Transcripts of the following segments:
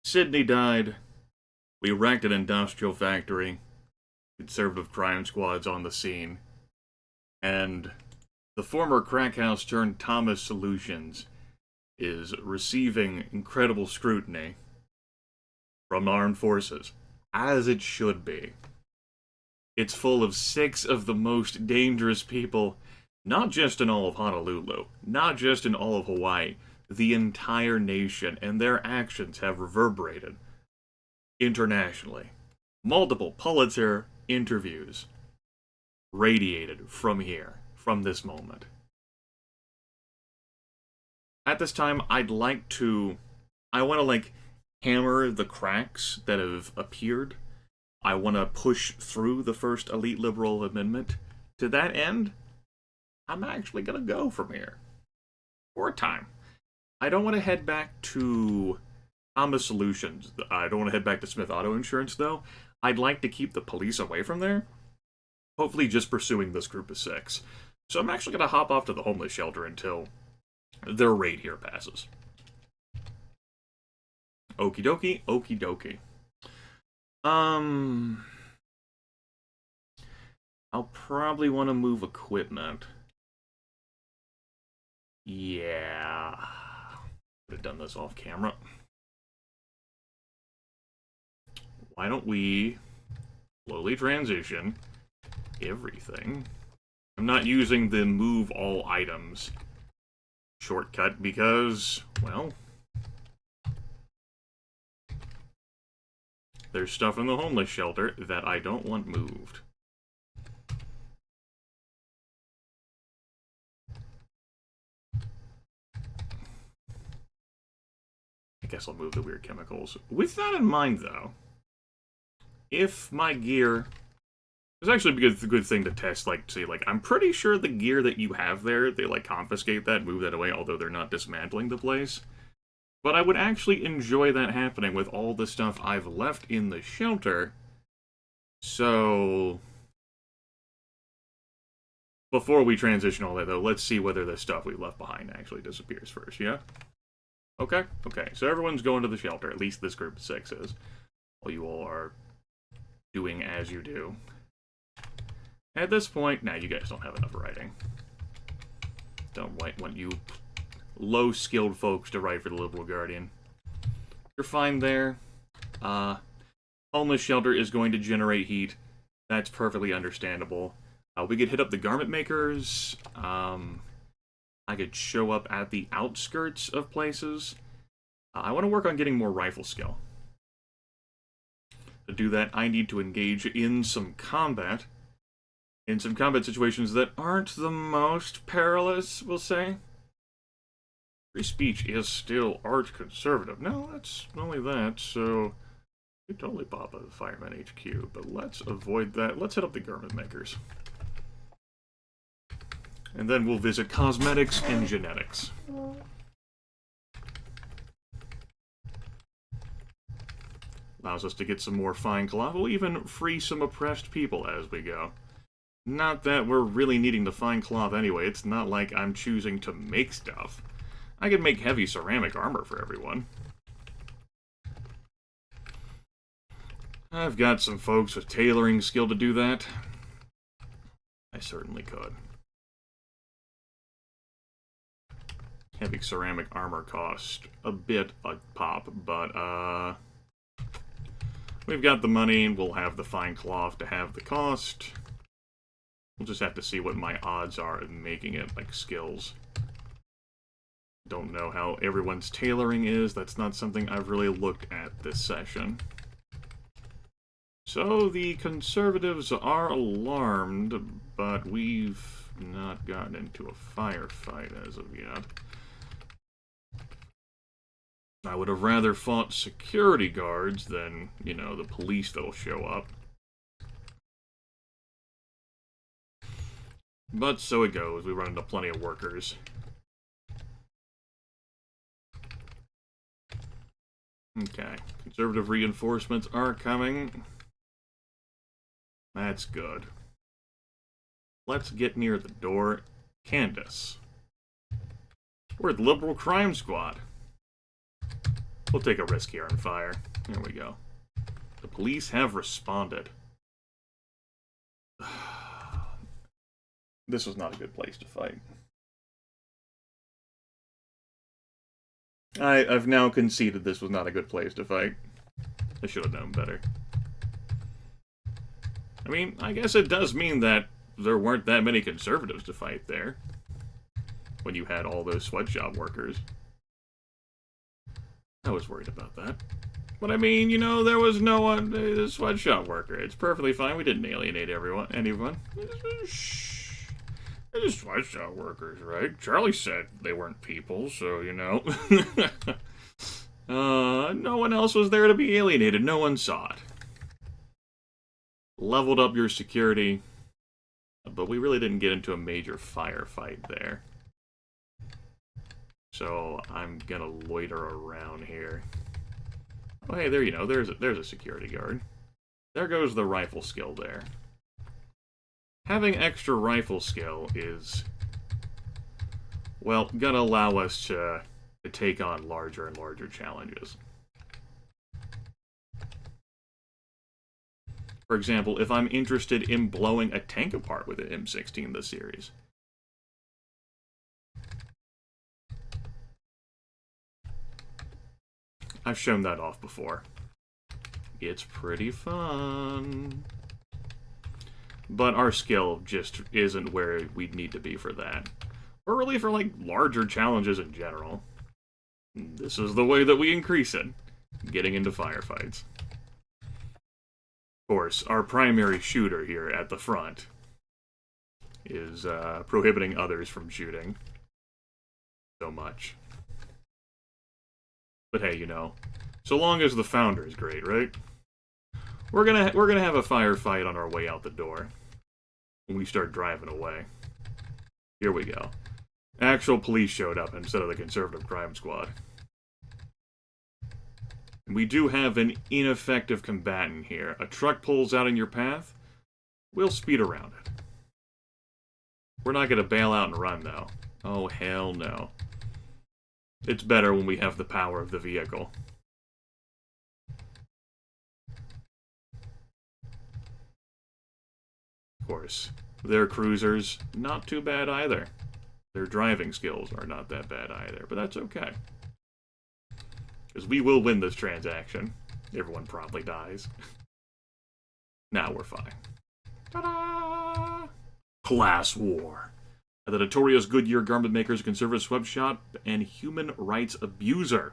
Sydney died. We wrecked an industrial factory. Conservative crime squad's on the scene. And the former crack house turned Thomas Solutions is receiving incredible scrutiny from armed forces, as it should be. It's full of 6 of the most dangerous people, not just in all of Honolulu, not just in all of Hawaii, the entire nation, and their actions have reverberated internationally. Multiple Pulitzer interviews radiated from here, from this moment. At this time, I want to, hammer the cracks that have appeared. I want to push through the first elite liberal amendment. To that end, I'm actually going to go from here. For a time. I don't want to head back to Thomas Solutions. I don't want to head back to Smith Auto Insurance, though. I'd like to keep the police away from there. Hopefully just pursuing this group of 6. So I'm actually going to hop off to the homeless shelter until their raid here passes. Okie dokie, okie dokie. I'll probably want to move equipment. Yeah. Would have done this off camera. Why don't we slowly transition everything? I'm not using the move all items shortcut because, well, there's stuff in the homeless shelter that I don't want moved. I guess I'll move the weird chemicals. With that in mind, though, if my gear... It's actually a good thing to test, I'm pretty sure the gear that you have there, they, confiscate that, move that away, although they're not dismantling the place. But I would actually enjoy that happening with all the stuff I've left in the shelter. So... Before we transition all that, though, let's see whether the stuff we left behind actually disappears first, yeah? Okay, so everyone's going to the shelter, at least this group of 6 is. While you all are doing as you do. At this point, you guys don't have enough writing. Don't want you low-skilled folks to write for the Liberal Guardian. You're fine there. Homeless shelter is going to generate heat. That's perfectly understandable. We could hit up the garment makers. I could show up at the outskirts of places. I want to work on getting more rifle skill. To do that, I need to engage in some combat. In some combat situations that aren't the most perilous, we'll say. Free speech is still art conservative. No, that's only that, so... You totally pop a Fireman HQ, but let's avoid that. Let's hit up the garment makers. And then we'll visit cosmetics and genetics. Allows us to get some more fine cloth. We'll even free some oppressed people as we go. Not that we're really needing the fine cloth anyway. It's not like I'm choosing to make stuff. I can make heavy ceramic armor for everyone. I've got some folks with tailoring skill to do that. I certainly could. Heavy ceramic armor cost a bit a pop, but we've got the money and we'll have the fine cloth to have the cost. We'll just have to see what my odds are of making it, skills. Don't know how everyone's tailoring is. That's not something I've really looked at this session. So, the conservatives are alarmed, but we've not gotten into a firefight as of yet. I would have rather fought security guards than, the police that'll show up. But so it goes. We run into plenty of workers. Okay. Conservative reinforcements are coming. That's good. Let's get near the door. Candace. We're the Liberal Crime Squad. We'll take a risk here and fire. There we go. The police have responded. This was not a good place to fight. I've now conceded this was not a good place to fight. I should have known better. I mean, I guess it does mean that there weren't that many conservatives to fight there. When you had all those sweatshop workers. I was worried about that. But I mean, you know, there was no one, a sweatshop worker. It's perfectly fine. We didn't alienate anyone. Shh. They're just sweatshop workers, right? Charlie said they weren't people, so, you know. No one else was there to be alienated. No one saw it. Leveled up your security. But we really didn't get into a major firefight there. So I'm gonna loiter around here. Oh, hey, there you know, there's a security guard. There goes the rifle skill there. Having extra rifle skill is, well, gonna allow us to take on larger and larger challenges. For example, if I'm interested in blowing a tank apart with an M16 this series. I've shown that off before. It's pretty fun. But our skill just isn't where we'd need to be for that. Or really for, like, larger challenges in general. This is the way that we increase it. Getting into firefights. Of course, our primary shooter here at the front is prohibiting others from shooting so much. But hey, you know, so long as the founder is great, right? We're gonna have a firefight on our way out the door when we start driving away. Here we go. Actual police showed up instead of the conservative crime squad. We do have an ineffective combatant here. A truck pulls out in your path, we'll speed around it. We're not gonna bail out and run, though. Oh, hell no. It's better when we have the power of the vehicle. Of course, their cruisers, not too bad either. Their driving skills are not that bad either, but that's okay. Because we will win this transaction. Everyone probably dies. Now we're fine. Ta-da! Class war. The notorious Goodyear garment makers, conservative sweatshop, and human rights abuser.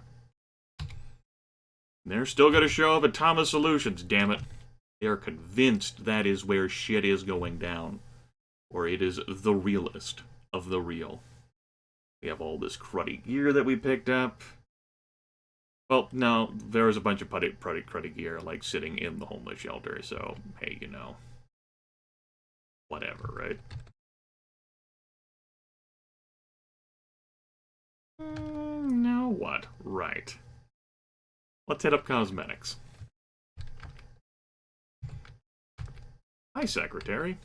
And they're still going to show up at Thomas Solutions, damn it. They're convinced that is where shit is going down. Or it is the realest of the real. We have all this cruddy gear that we picked up. Well, no, there was a bunch of cruddy gear, like, sitting in the homeless shelter, so, hey, you know. Whatever, right? Now what? Right. Let's hit up cosmetics. Hi, Secretary.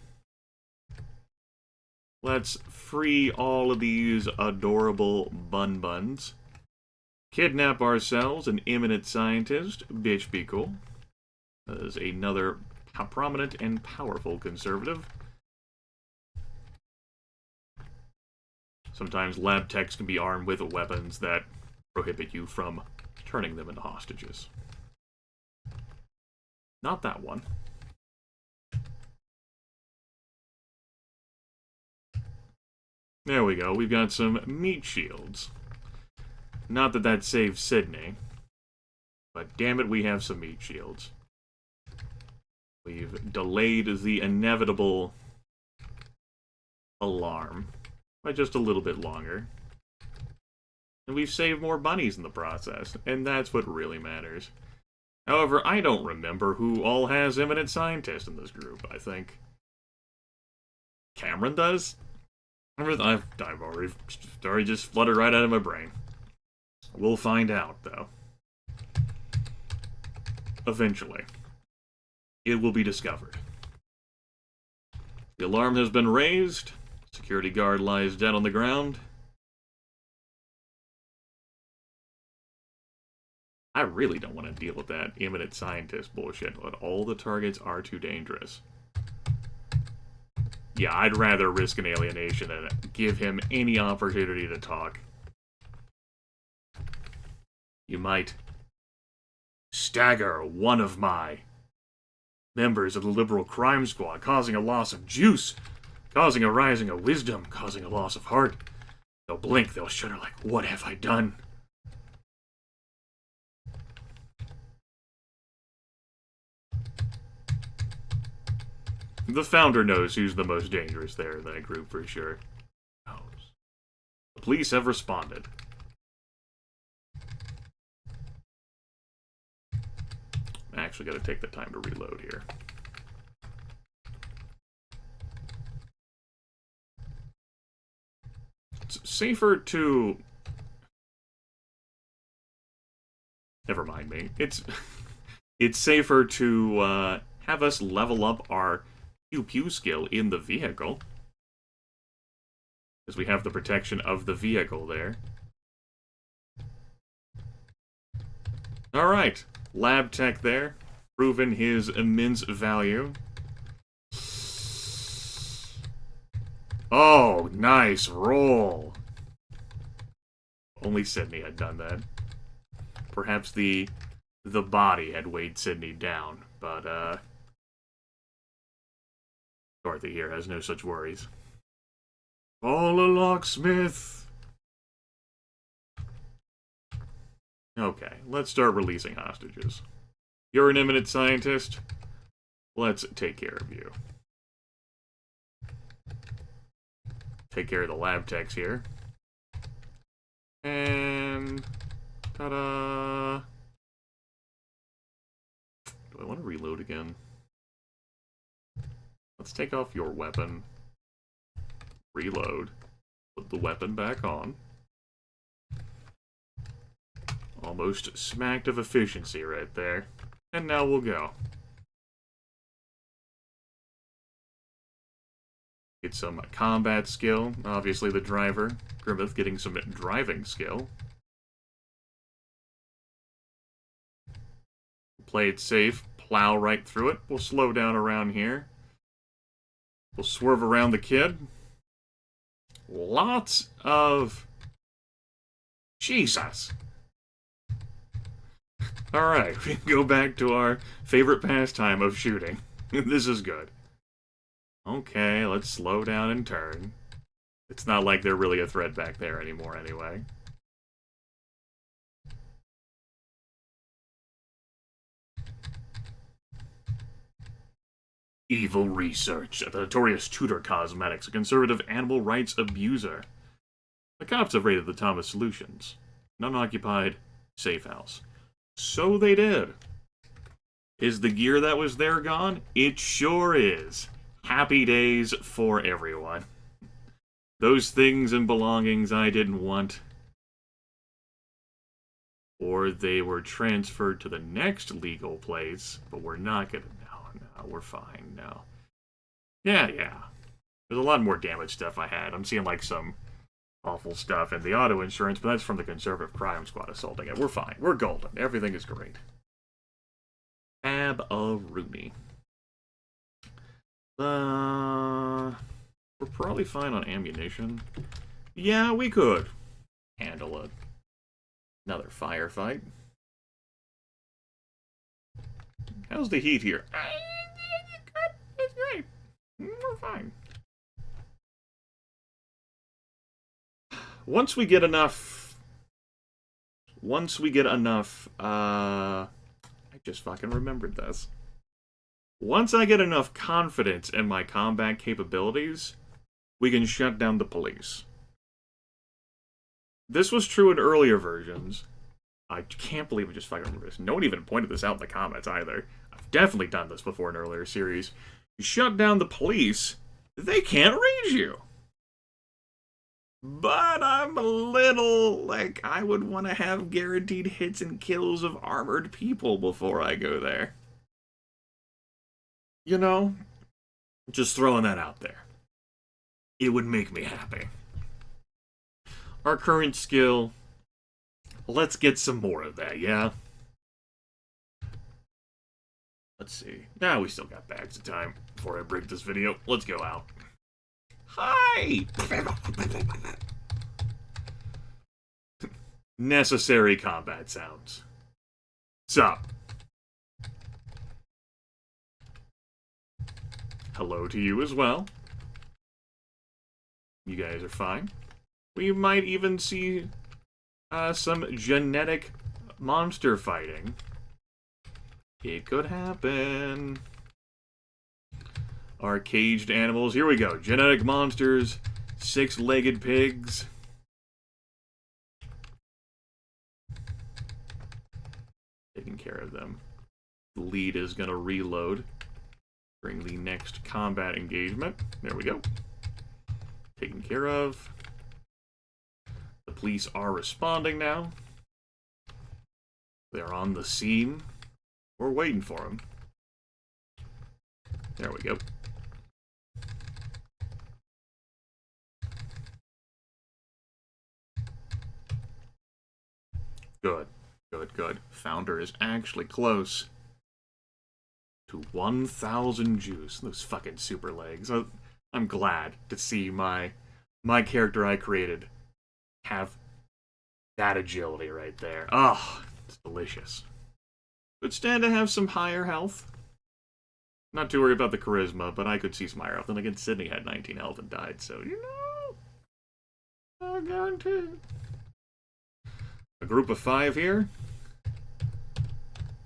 Let's free all of these adorable bun-buns. Kidnap ourselves an eminent scientist. Bitch, be cool. As another prominent and powerful conservative. Sometimes lab techs can be armed with weapons that prohibit you from turning them into hostages. Not that one. There we go. We've got some meat shields. Not that that saves Sydney. But damn it, we have some meat shields. We've delayed the inevitable alarm by just a little bit longer. And we've saved more bunnies in the process, and that's what really matters. However, I don't remember who all has eminent scientist in this group, I think. Cameron does? I've already just fluttered right out of my brain. We'll find out, though. Eventually. It will be discovered. The alarm has been raised. Security guard lies dead on the ground. really don't want to deal with that imminent scientist bullshit, but all the targets are too dangerous. Yeah, I'd rather risk an alienation than give him any opportunity to talk. You might stagger one of my members of the Liberal Crime Squad, causing a loss of juice, causing a rising of wisdom, causing a loss of heart. They'll blink, they'll shudder like, what have I done? The founder knows who's the most dangerous there in that group for sure. The police have responded. I actually gotta take the time to reload here. It's safer to... Never mind me. It's safer to have us level up our pew-pew skill in the vehicle. Because we have the protection of the vehicle there. Alright. Lab tech there. Proven his immense value. Oh, nice roll. Only Sydney had done that. Perhaps the body had weighed Sydney down, but Dorothy here has no such worries. Call a locksmith. Okay, let's start releasing hostages. You're an eminent scientist. Let's take care of you. Take care of the lab techs here. And... ta-da! Do I want to reload again? Let's take off your weapon. Reload. Put the weapon back on. Almost smacked of efficiency right there. And now we'll go. Get some combat skill. Obviously the driver. Grimith getting some driving skill. Play it safe. Plow right through it. We'll slow down around here. We'll swerve around the kid. Lots of... Jesus! Alright, we can go back to our favorite pastime of shooting. This is good. Okay, let's slow down and turn. It's not like they're really a threat back there anymore anyway. Evil research at the notorious Tudor Cosmetics, a conservative animal rights abuser. The cops have raided the Thomas Solutions. An unoccupied safe house. So they did. Is the gear that was there gone? It sure is. Happy days for everyone. Those things and belongings I didn't want. Or they were transferred to the next legal place, but we're not gonna... No, we're fine, no. Yeah. There's a lot more damage stuff I had. I'm seeing, like, some awful stuff in the auto insurance, but that's from the Conservative Crime Squad assaulting it. We're fine. We're golden. Everything is great. Ab-a-rooney. We're probably fine on ammunition. Yeah, we could handle it. Another firefight. How's the heat here? It's great. We're fine. Once we get enough... I just fucking remembered this. Once I get enough confidence in my combat capabilities, we can shut down the police. This was true in earlier versions. I can't believe I just fucking remember this. No one even pointed this out in the comments either. I've definitely done this before in earlier series. You shut down the police, they can't reach you. But I'm a little, like, I would want to have guaranteed hits and kills of armored people before I go there. You know? Just throwing that out there. It would make me happy. Our current skill... Let's get some more of that, yeah? Let's see. Nah, we still got bags of time before I break this video. Let's go out. Hi! Necessary combat sounds. Sup? Hello to you as well. You guys are fine. We might even see some genetic monster fighting. It could happen. Our caged animals. Here we go. Genetic monsters. Six-legged pigs. Taking care of them. The lead is going to reload. Bring the next combat engagement. There we go. Taken care of. The police are responding now. They're on the scene. We're waiting for them. There we go. Good. Good, good. Founder is actually close to 1,000 juice. Those fucking super legs. I'm glad to see my character I created have that agility right there. Oh, it's delicious. Could stand to have some higher health. Not too worried about the charisma, but I could see some higher health. And again, Sydney had 19 health and died, so, you know, I'm going to. A group of 5 here.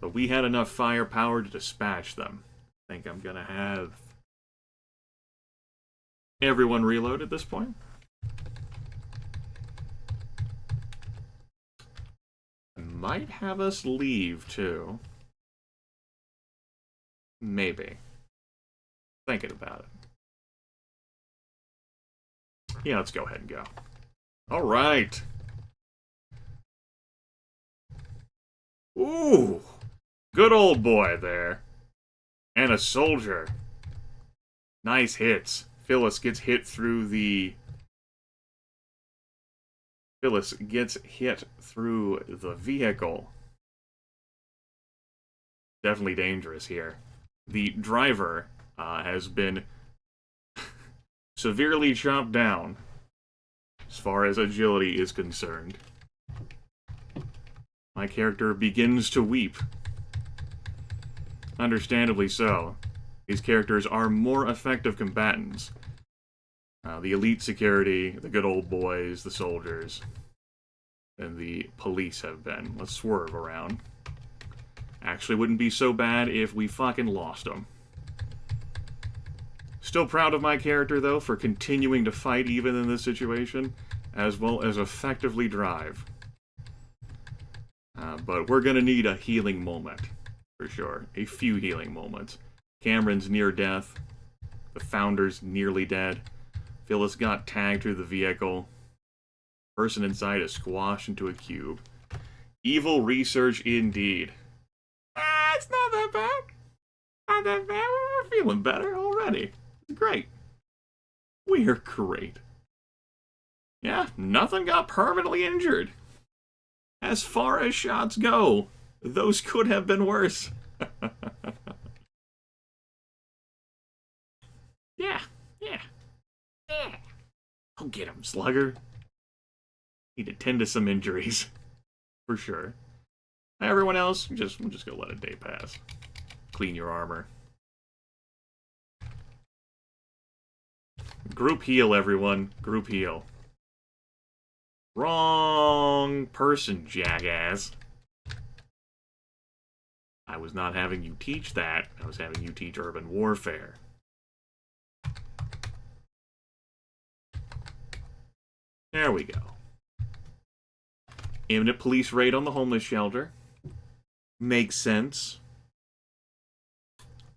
But we had enough firepower to dispatch them. I think I'm going to have everyone reload at this point. I might have us leave, too. Maybe. Thinking about it. Yeah, let's go ahead and go. All right. Ooh. Good old boy there. And a soldier. Nice hits. Phyllis gets hit through the... Phyllis gets hit through the vehicle. Definitely dangerous here. The driver has been severely chopped down as far as agility is concerned. My character begins to weep. Understandably so. These characters are more effective combatants. The elite security, the good old boys, the soldiers, than the police have been. Let's swerve around. Actually, wouldn't be so bad if we fucking lost them. Still proud of my character, though, for continuing to fight even in this situation, as well as effectively drive. But we're gonna need a healing moment, for sure. A few healing moments. Cameron's near death. The Founder's nearly dead. Phyllis got tagged through the vehicle. Person inside is squashed into a cube. Evil research indeed. It's not that bad. Not that bad. We're feeling better already. It's great. We're great. Yeah, nothing got permanently injured. As far as shots go, those could have been worse. Yeah. I'll get him, Slugger. Need to tend to some injuries. For sure. Everyone else, we'll just go let a day pass. Clean your armor. Group heal, everyone. Group heal. Wrong person, jackass. I was not having you teach that. I was having you teach urban warfare. There we go. Imminent police raid on the homeless shelter. Makes sense.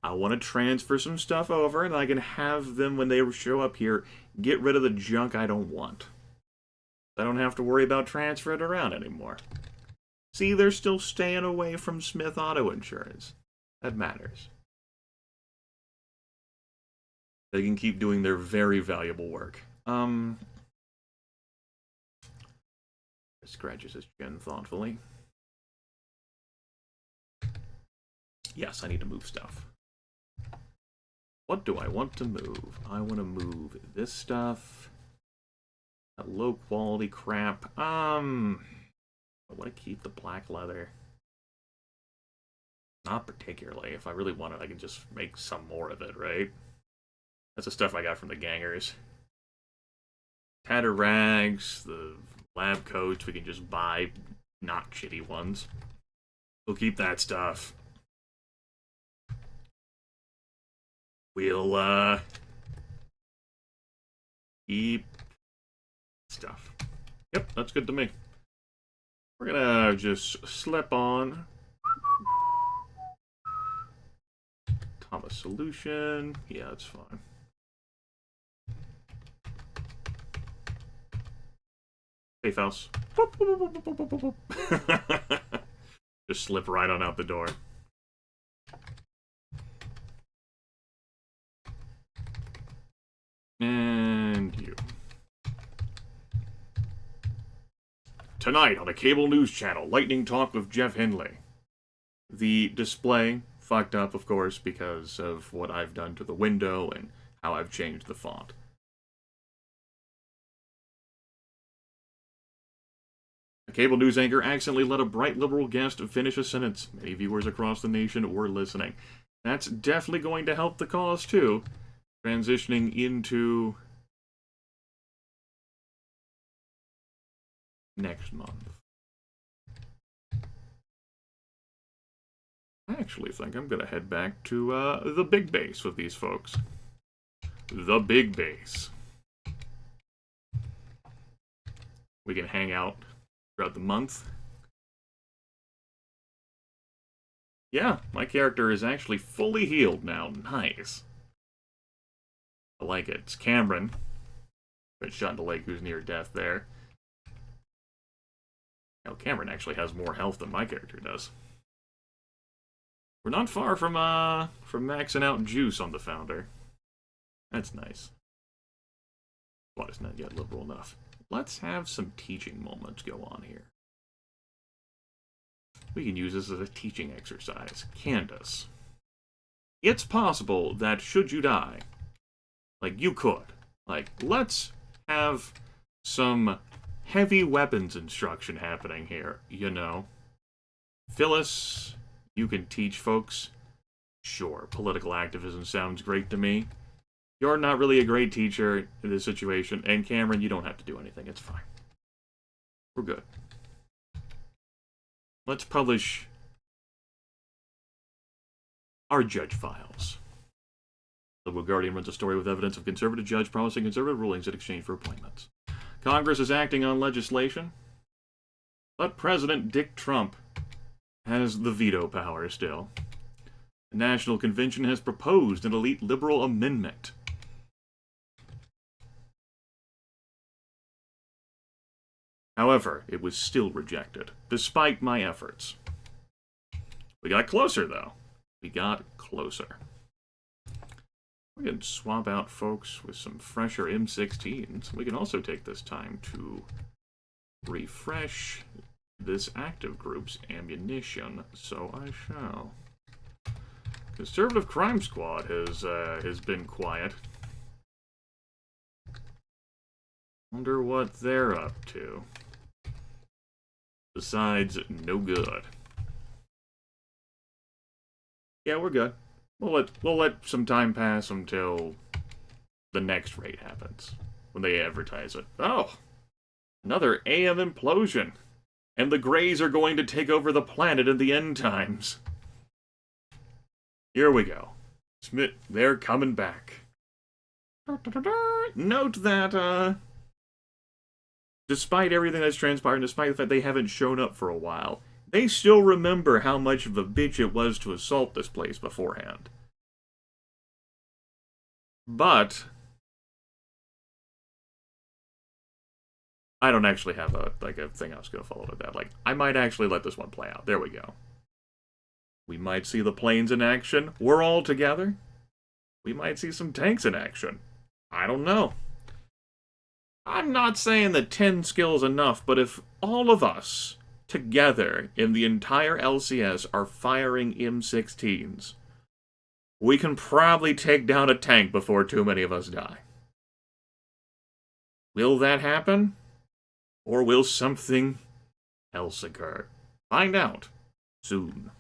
I want to transfer some stuff over, and I can have them, when they show up here, get rid of the junk I don't want. I don't have to worry about transferring it around anymore. See, they're still staying away from Smith Auto Insurance. That matters. They can keep doing their very valuable work. Scratches his chin thoughtfully. Yes, I need to move stuff. What do I want to move? I want to move this stuff. That low quality crap. I want to keep the black leather. Not particularly. If I really want it, I can just make some more of it, right? That's the stuff I got from the gangers. Tatter rags, the lab coats, we can just buy not shitty ones. We'll keep that stuff. We'll, keep stuff. Yep, that's good to me. We're gonna just slip on Thomas solution. Yeah, that's fine. Safe house. Just slip right on out the door. And you. Tonight on a cable news channel, Lightning Talk with Jeff Hindley. The display fucked up, of course, because of what I've done to the window and how I've changed the font. A cable news anchor accidentally let a bright liberal guest finish a sentence. Many viewers across the nation were listening. That's definitely going to help the cause, too. Transitioning into next month. I actually think I'm going to head back to the big base with these folks. The big base. We can hang out throughout the month. Yeah, my character is actually fully healed now. Nice. I like it. It's Cameron. Got shot in the leg who's near death there. Now, Cameron actually has more health than my character does. We're not far from maxing out juice on the Founder. That's nice. But it's not yet liberal enough. Let's have some teaching moments go on here. We can use this as a teaching exercise. Candace. It's possible that should you die, like you could, like let's have some heavy weapons instruction happening here, you know. Phyllis, you can teach folks. Sure, political activism sounds great to me. You're not really a great teacher in this situation, and Cameron, you don't have to do anything, it's fine. We're good. Let's publish our judge files. The Liberal Guardian runs a story with evidence of conservative judge promising conservative rulings in exchange for appointments. Congress is acting on legislation, but President Dick Trump has the veto power still. The National Convention has proposed an elite liberal amendment. However, it was still rejected, despite my efforts. We got closer, though. We got closer. We can swap out folks with some fresher M16s. We can also take this time to refresh this active group's ammunition, so I shall. Conservative Crime Squad has been quiet. Wonder what they're up to. Besides, no good. Yeah, we're good. We'll let some time pass until the next raid happens. When they advertise it. Oh! Another AM implosion! And the Greys are going to take over the planet in the end times. Here we go. Smith, they're coming back. Note that, despite everything that's transpired, despite the fact they haven't shown up for a while, they still remember how much of a bitch it was to assault this place beforehand. But I don't actually have a thing I was going to follow with that. Like, I might actually let this one play out. There we go. We might see the planes in action. We're all together. We might see some tanks in action. I don't know. I'm not saying that 10 skills enough, but if all of us together in the entire LCS are firing M16s, we can probably take down a tank before too many of us die. Will that happen? Or will something else occur? Find out soon.